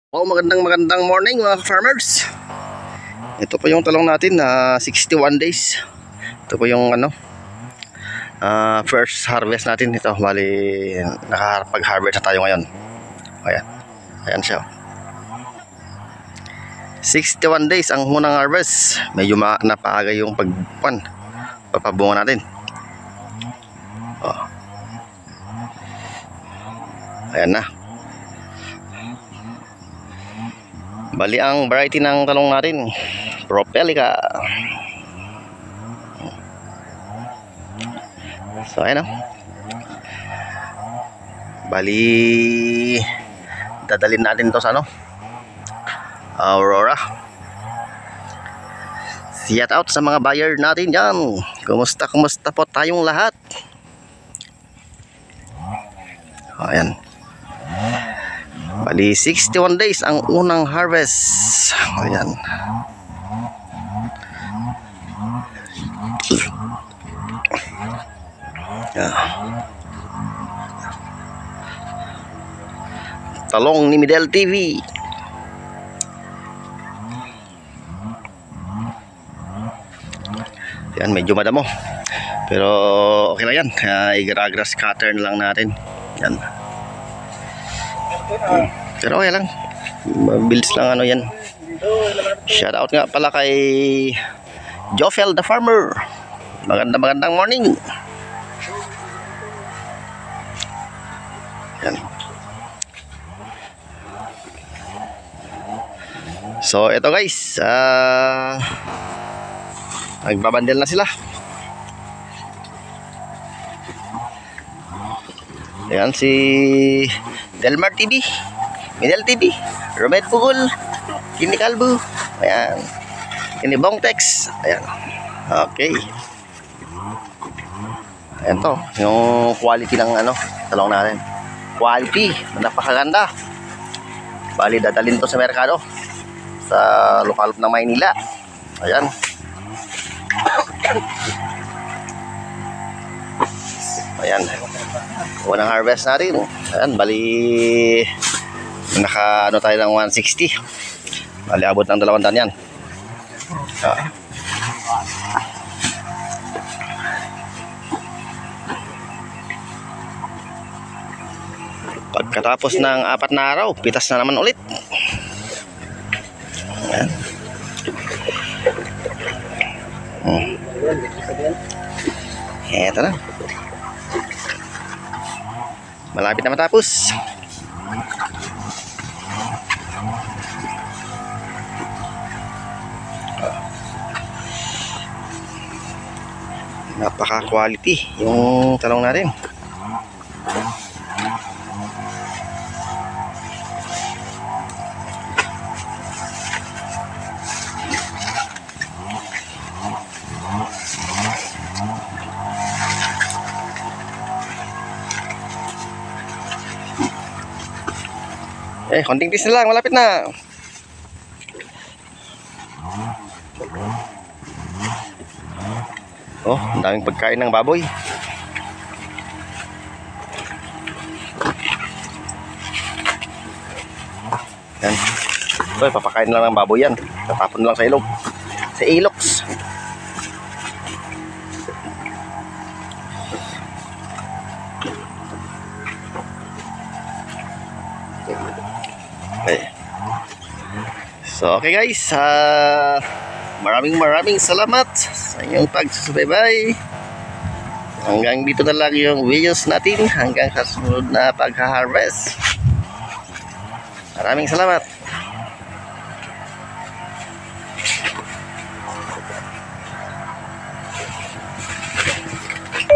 Magandang morning mga farmers. Ito po yung talong natin na 61 days. Ito po yung first harvest natin. Ito bali nakapag-harvest na tayo ngayon. Ayan siya. 61 days ang unang harvest. Medyo napaaga yung papabunga natin. Ayan na. Bali ang variety ng talong natin, Propelica. So ayan o. Bali dadalhin natin to sa Aurora. Shout out sa mga buyer natin dyan. Kumusta po tayong lahat. Ayan. Bali 61 days ang unang harvest. Ayan. Talong ni Midel TV. Yan, medyo madamo. Pero okay lang yan. Igra-grass cutter lang natin. Yan. Pero okay lang. Mabilis lang yan. Shout out nga pala kay Jofel the Farmer. Magandang morning. Yan. So ito guys, nagbabandel na sila. Ayan si Delmar TV, Midel TV, Romed Pugol, Kini Kalbo. Ayan, Kini Bongtex. Ayan. Okay. Ayan to, yung quality ng talong natin. Quality, napakaganda. Bali dadalhin to sa merkado, sa lokal ng Maynila. Ayan. Ayan. Unang harvest natin. Ayan, bali naka tayo ng 160. Bali abot ng 200 yan. Pagkatapos ng 4 na araw, pitas na naman ulit. Ayan. Eto na. Malapit na matapos. Napaka-quality yung talong natin. Konting tis na lang, malapit na. Ang daming pagkain ng baboy. Yan. Papakain lang ng baboy yan. Tatapon lang sa ilog. Sa iloks. Okay. So okay guys, maraming salamat sa inyong pagsusubaybay. Hanggang dito na lang yung videos natin, hanggang sa susunod na pagha-harvest. Maraming salamat.